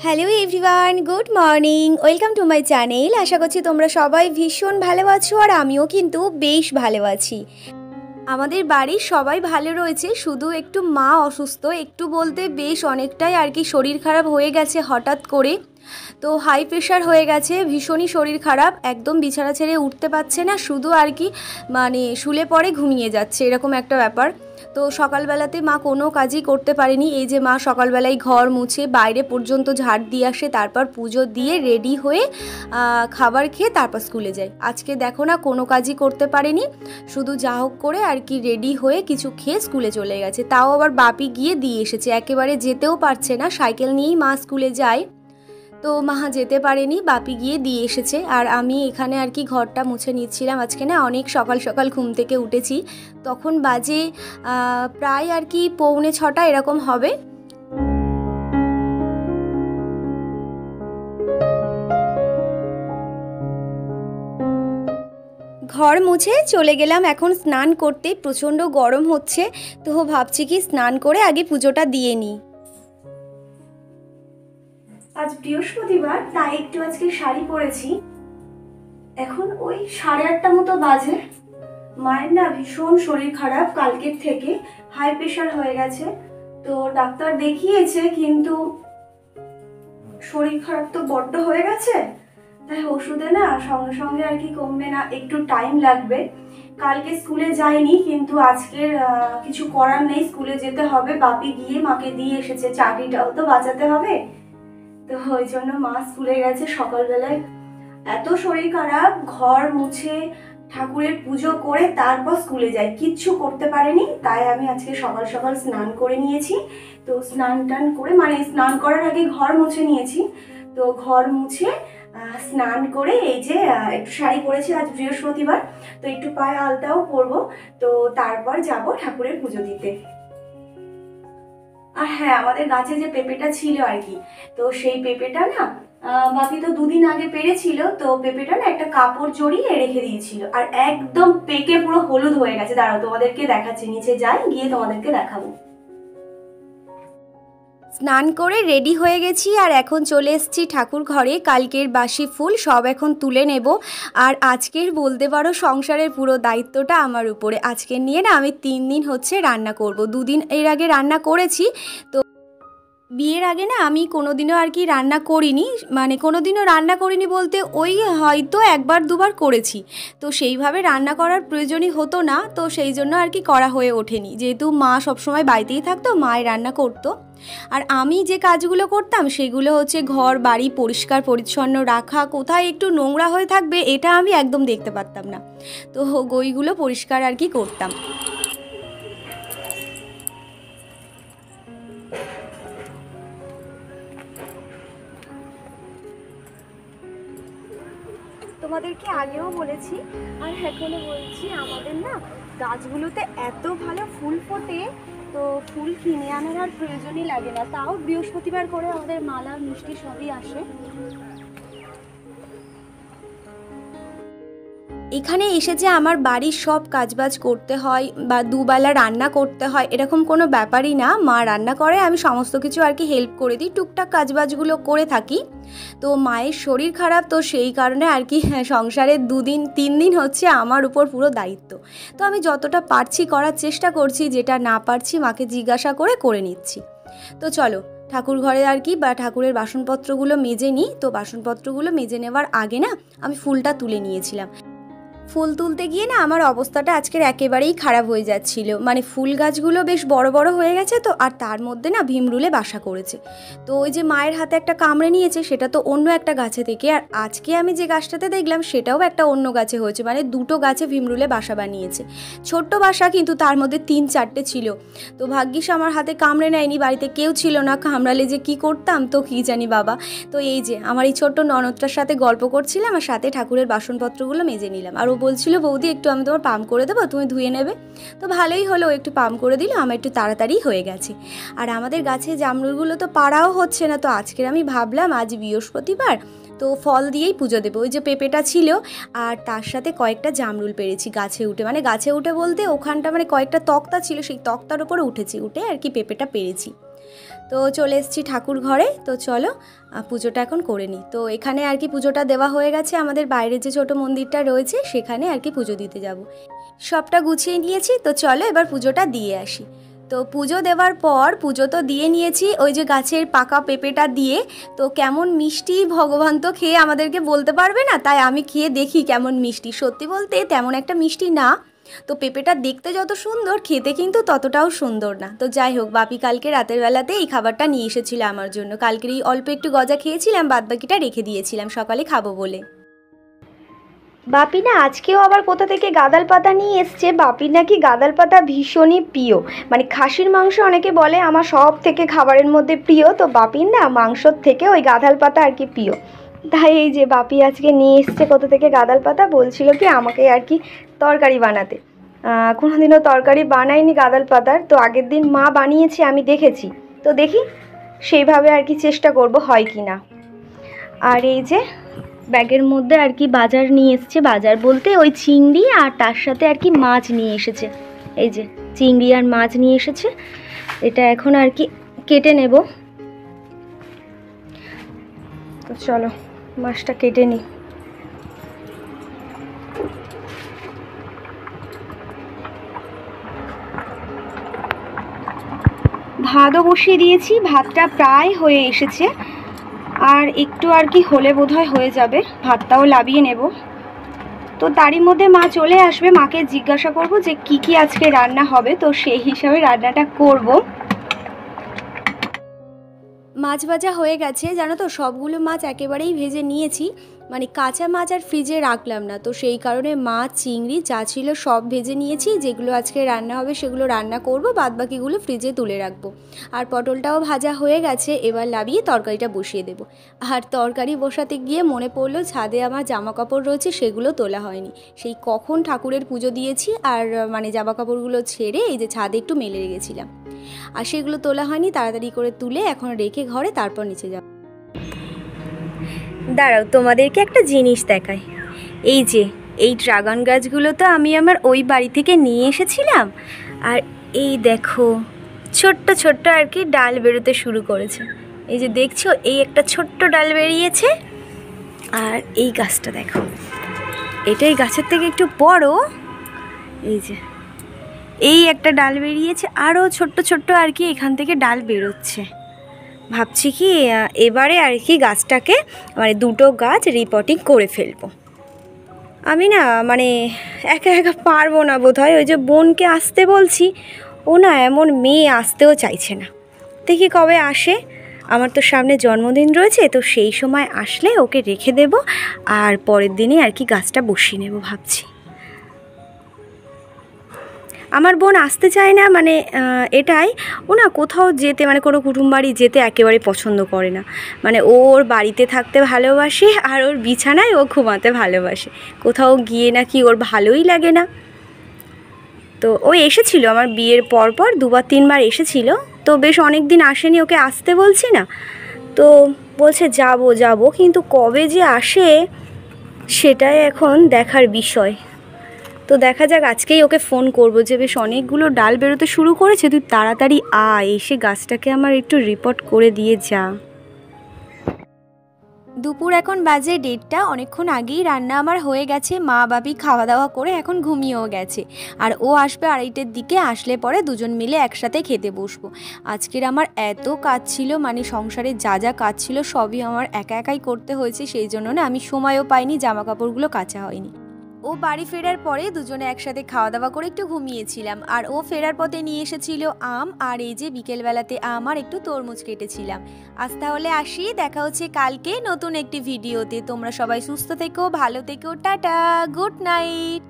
Hello everyone, good morning, welcome to my channel. আশা করছি তোমরা সবাই ভীষণ ভালো আছো আর আমিও কিন্তু বেশ ভালো আছি। আমাদের বাড়ির সবাই ভালো রয়েছে, শুধু একটু মা অসুস্থ, একটু বলতে বেশ অনেকটাই আর কি শরীর খারাপ হয়ে গেছে হঠাৎ করে। তো হাই প্রেশার হয়ে গেছে, ভীষণই শরীর খারাপ, একদম বিছানা ছেড়ে উঠতে পারছে না, শুধু আর কি মানে শুলে পড়ে ঘুমিয়ে যাচ্ছে, এরকম একটা ব্যাপার। তো সকালবেলাতে মা কোনো কাজই করতে পারেনি। এই যে মা সকালবেলায় ঘর মুছে বাইরে পর্যন্ত ঝাড় দিয়ে আসে, তারপর পুজো দিয়ে রেডি হয়ে খাবার খেয়ে তারপর স্কুলে যায়। আজকে দেখো না, কোনো কাজই করতে পারেনি, শুধু যা হোক করে আর কি রেডি হয়ে কিছু খেয়ে স্কুলে চলে গেছে। তাও আবার বাপি গিয়ে দিয়ে এসেছে, একেবারে যেতেও পারছে না, সাইকেল নিয়েই মা স্কুলে যায়। তো মা যেতে পারেনি, বাপি গিয়ে দিয়ে এসেছে। আর আমি এখানে আর কি ঘরটা মুছে নিচ্ছিলাম। আজকে না অনেক সকাল সকাল ঘুম থেকে উঠেছি, তখন বাজে প্রায় আর কি 5:45 এরকম হবে। ঘর মুছে চলে গেলাম এখন স্নান করতে, প্রচণ্ড গরম হচ্ছে, তো ভাবছি কি স্নান করে আগে পুজোটা দিয়ে নিই। আজ বৃহস্পতিবার, তাই একটু আজকে শাড়ি পরেছি। এখন ওই 8:30 মতো বাজে। মায়ের না ভীষণ শরীর খারাপ, কালকের থেকে হাই প্রেশার হয়ে গেছে। তো ডাক্তার দেখিয়েছে, কিন্তু শরীর খারাপ তো বড্ড হয়ে গেছে, তাই ওষুধে না সঙ্গে সঙ্গে আর কি কমবে না, একটু টাইম লাগবে। কালকে স্কুলে যাইনি, কিন্তু আজকের কিছু করার নেই, স্কুলে যেতে হবে। বাপি গিয়ে মাকে দিয়ে এসেছে, চাকরিটাও তো বাঁচাতে হবে। তো ওই জন্য মা স্কুলে গেছে সকালবেলায়। এত শরীর খারাপ, ঘর মুছে ঠাকুরের পুজো করে তারপর স্কুলে যাই, কিচ্ছু করতে পারেনি। তাই আমি আজকে সকাল সকাল স্নান করে নিয়েছি। তো স্নান টান করে, মানে স্নান করার আগে ঘর মুছে নিয়েছি। তো ঘর মুছে স্নান করে এই যে একটু শাড়ি পরেছি, আজ বৃহস্পতিবার, তো একটু পায়ে আলতাও পরবো। তো তারপর যাব ঠাকুরের পুজো দিতে। আর হ্যাঁ, আমাদের গাছে যে পেঁপেটা ছিল আর কি, তো সেই পেঁপেটা না বাকি তো 2 দিন আগে পেরেছিল, তো পেঁপেটা না একটা কাপড় জড়িয়ে রেখে দিয়েছিল, আর একদম পেকে পুরো হলুদ হয়ে গেছে। দাঁড়াও তোমাদেরকে দেখাচ্ছি, নিচে যাই, গিয়ে তোমাদেরকে দেখাবো। স্নান করে রেডি হয়ে গেছি আর এখন চলে এসেছি ঠাকুর ঘরে। কালকের বাসি ফুল সব এখন তুলে নেব। আর আজকের বলতে পারো সংসারের পুরো দায়িত্বটা আমার উপরে। আজকে নিয়ে না আমি 3 দিন হচ্ছে রান্না করব। 2 দিন এর আগে রান্না করেছি। তো বিয়ের আগে না আমি কোনোদিনও আর কি রান্না করিনি, মানে কোনোদিনও রান্না করিনি বলতে ওই হয়তো 1-2বার করেছি। তো সেইভাবে রান্না করার প্রয়োজনই হতো না, তো সেই জন্য আর কি করা হয়ে ওঠেনি। যেহেতু মা সবসময় বাড়িতেই থাকতো, মায়ের রান্না করতো। আর আমি যে কাজগুলো করতাম সেগুলো হচ্ছে ঘর বাড়ি পরিষ্কার পরিচ্ছন্ন রাখা, কোথায় একটু নোংরা হয়ে থাকবে এটা আমি একদম দেখতে পারতাম না। তো ওইগুলো পরিষ্কার আর কি করতাম। তোমাদেরকে আগেও বলেছি আর এখনও বলছি, আমাদের না গাছগুলোতে এত ভালো ফুল ফোটে, তো ফুল কিনে আনার আর প্রয়োজনই লাগে না। তাও বৃহস্পতিবার করে আমাদের মালা মিষ্টি সবই আসে। এখানে এসে যে আমার বাড়ির সব কাজবাজ করতে হয় বা দুবেলা রান্না করতে হয় এরকম কোনো ব্যাপারই না। মা রান্না করে, আমি সমস্ত কিছু আর কি হেল্প করে দিই, টুকটাক কাজবাজগুলো করে থাকি। তো মায়ের শরীর খারাপ, তো সেই কারণে আর কি সংসারের 2-3 দিন হচ্ছে আমার উপর পুরো দায়িত্ব। তো আমি যতটা পারছি করার চেষ্টা করছি, যেটা না পারছি মাকে জিজ্ঞাসা করে নিচ্ছি। তো চলো ঠাকুর ঘরে আর কি বা ঠাকুরের বাসনপত্রগুলো মেজে নিই। তো বাসনপত্রগুলো মেজে নেওয়ার আগে না আমি ফুলটা তুলে নিয়েছিলাম। ফুল তুলতে গিয়ে না আমার অবস্থাটা আজকের একেবারেই খারাপ হয়ে যাচ্ছিল। মানে ফুল গাছগুলো বেশ বড় বড় হয়ে গেছে, তো আর তার মধ্যে না ভিমরুলে বাসা করেছে। তো ওই যে মায়ের হাতে একটা কামড়ে নিয়েছে, সেটা তো অন্য একটা গাছে থেকে। আর আজকে আমি যে গাছটাতে দেখলাম সেটাও একটা অন্য গাছে হয়েছে, মানে 2টো গাছে ভিমরুলে বাসা বানিয়েছে। ছোট্ট বাসা, কিন্তু তার মধ্যে 3-4টে ছিল। তো ভাগ্যিস আমার হাতে কামড়ে নেয়নি, বাড়িতে কেউ ছিল না, কামড়ালে যে কি করতাম তো কি জানি বাবা। তো এই যে আমার এই ছোট্ট ননদটার সাথে গল্প করছিলাম আর সাথে ঠাকুরের বাসনপত্রগুলো মেজে নিলাম। আর ও বলছিল, বৌদি একটু আমি তোমার পাম্প করে দেবো, তুমি ধুয়ে নেবে। তো ভালোই হলো, একটু পাম্প করে দিল, আমার একটু তাড়াতাড়ি হয়ে গেছে। আর আমাদের গাছে জামরুলগুলো তো পাড়াও হচ্ছে না, তো আজকের আমি ভাবলাম আজ বৃহস্পতিবার, তো ফল দিয়েই পুজো দেবো। ওই যে পেঁপেটা ছিল আর তার সাথে কয়েকটা জামরুল পেরেছি গাছে উঠে, মানে গাছে উঠে বলতে ওখানটা মানে কয়েকটা তক্তা ছিল, সেই তক্তার উপরে উঠে আর কি পেঁপেটা পেরেছি। তো চলে এসেছি ঠাকুর ঘরে। তো চলো পুজোটা এখন করে নিই। তো এখানে আর কি পুজোটা দেওয়া হয়ে গেছে, আমাদের বাইরে যে ছোটো মন্দিরটা রয়েছে সেখানে আর কি পুজো দিতে যাব। সবটা গুছিয়ে নিয়েছি, তো চলো এবার পুজোটা দিয়ে আসি। তো পুজো দেওয়ার পর পুজো তো দিয়ে নিয়েছি ওই যে গাছের পাকা পেঁপেটা দিয়ে। তো কেমন মিষ্টি ভগবান তো খেয়ে আমাদেরকে বলতে পারবে না, তাই আমি খেয়ে দেখি কেমন মিষ্টি। সত্যি বলতে তেমন একটা মিষ্টি না, তো পেঁপেটা দেখতে যত সুন্দর খেতে কিন্তু ততটাও সুন্দর না। তো যাই হোক, বাপি কালকে রাতের বেলাতে এই খাবারটা নিয়ে এসেছিল আমার জন্য। কালকের এই অল্প একটু গজা খেয়েছিলাম, বাদবাকিটা রেখে দিয়েছিলাম সকালে খাবো বলে। বাপি না আজকেও আবার কোথা থেকে গাদাল পাতা নিয়ে এসছে। বাপির নাকি গাদাল পাতা ভীষণই প্রিয়, মানে খাসির মাংস অনেকে বলে আমার সব থেকে খাবারের মধ্যে প্রিয়, তো বাপির না মাংসর থেকে ওই গাদাল পাতা আর কি প্রিয়। তাই এই যে বাপি আজকে নিয়ে এসছে কোথা থেকে গাদাল পাতা, বলছিল কি আমাকে আর কি তরকারি বানাতে। কোনোদিনও তরকারি বানাইনি গাদাল পাতার, তো আগের দিন মা বানিয়েছে আমি দেখেছি, তো দেখি সেইভাবে আর কি চেষ্টা করব হয় কি না। আর এই যে ব্যাগের মধ্যে আর কি বাজার নিয়ে এসছে, বাজার বলতে ওই চিংড়ি আর তার সাথে আর কি মাছ নিয়ে এসেছে। এই যে চিংড়ি আর মাছ নিয়ে এসেছে, এটা এখন আর কি কেটে নেব। তো চলো মাছটা কেটে নিই। ভাতও বসিয়ে দিয়েছি, ভাতটা প্রায় হয়ে এসেছে, আর একটু আর কি হলে বোধহয় হয়ে যাবে, ভাতটাও লাবিয়ে নেব। তো তারই মধ্যে মা চলে আসবে, মাকে জিজ্ঞাসা করব যে কি কি আজকে রান্না হবে, তো সেই হিসাবে রান্নাটা করব। মাছ ভাজা হয়ে গেছে জানো তো, সবগুলো মাছ একেবারেই ভেজে নিয়েছি, মানে কাঁচা মাছ আর ফ্রিজে রাখলাম না, তো সেই কারণে মাছ চিংড়ি যা ছিল সব ভেজে নিয়েছি। যেগুলো আজকে রান্না হবে সেগুলো রান্না করব, বাদবাকিগুলো ফ্রিজে তুলে রাখবো। আর পটলটাও ভাজা হয়ে গেছে, এবার লাবিয়ে তরকারিটা বসিয়ে দেব। আর তরকারি বসাতে গিয়ে মনে পড়লো ছাদে আমার জামা কাপড় রয়েছে, সেগুলো তোলা হয়নি। সেই কখন ঠাকুরের পুজো দিয়েছি আর মানে জামা কাপড়গুলো ছেড়ে এই যে ছাদে একটু মেলে রেখেছিলাম, আর সেগুলো তোলা হয়নি। তাড়াতাড়ি করে তুলে এখন রেখে ঘরে তারপর নিচে যাব। দাঁড়াও তোমাদেরকে একটা জিনিস দেখাই। এই যে এই ড্রাগন গাছগুলো তো আমি আমার ওই বাড়ি থেকে নিয়ে এসেছিলাম, আর এই দেখো ছোট্ট ছোট্ট আর কি ডাল বেরোতে শুরু করেছে। এই যে দেখছো এই একটা ছোট্ট ডাল বেরিয়েছে, আর এই গাছটা দেখো, এটা এই গাছের থেকে একটু বড়। এই যে এই একটা ডাল বেরিয়েছে, আরও ছোট্ট ছোট্ট আর কি এখান থেকে ডাল বেরোচ্ছে। ভাবছি কি এবারে আর কি গাছটাকে মানে দুটো গাছ রিপোর্টিং করে ফেলবো। আমি না মানে একা একা পারবো না বোধহয়, ওই যে বোনকে আসতে বলছি, ও না এমন মেয়ে আসতেও চাইছে না। দেখি কবে আসে, আমার তো সামনে জন্মদিন রয়েছে, তো সেই সময় আসলে ওকে রেখে দেব, আর পরের দিনই আর কি গাছটা বসিয়ে নেব ভাবছি। আমার বোন আসতে চায় না, মানে এটাই, ও না কোথাও যেতে মানে কোনো কুটুম বাড়ি যেতে একেবারে পছন্দ করে না। মানে ওর বাড়িতে থাকতে ভালোবাসে, আর ওর বিছানায় ও ঘুমাতে ভালোবাসে, কোথাও গিয়ে নাকি ওর ভালোই লাগে না। তো ও এসেছিল আমার বিয়ের পরপর 2-3 বার এসেছিল, তো বেশ অনেক দিন আসেনি, ওকে আসতে বলছি না, তো বলছে যাবো যাবো, কিন্তু কবে যে আসে সেটাই এখন দেখার বিষয়। তো দেখা যাক, আজকেই ওকে ফোন করব যে বেশ অনেকগুলো ডাল বেরোতে শুরু করেছে, তুই তাড়াতাড়ি এসে গাছটাকে আমার একটু রিপোর্ট করে দিয়ে যা। দুপুর এখন বাজে 1:30, অনেকক্ষণ আগেই রান্না আমার হয়ে গেছে। মা বাপি খাওয়া দাওয়া করে এখন ঘুমিয়েও গেছে, আর ও আসবে 2:30-এর দিকে, আসলে পরে দুজন মিলে একসাথে খেতে বসবো। আজকের আমার এত কাজ ছিল, মানে সংসারের যা যা কাজ ছিল সবই আমার একা একাই করতে হয়েছে, সেই জন্য না আমি সময়ও পাইনি, জামা কাপড়গুলো কাচা হয়নি। ও বাড়ি ফেরার পরে দুজনে একসাথে খাওয়া দাওয়া করে একটু ঘুমিয়েছিলাম, আর ও ফেরার পথে নিয়ে এসেছিল আম, আর এই যে বিকেলবেলাতে আম আর একটু তরমুজ কেটেছিলাম। আজ তাহলে আসি, দেখা হচ্ছে কালকে নতুন একটি ভিডিওতে। তোমরা সবাই সুস্থ থেকো, ভালো থেকো, টাটা, গুড নাইট।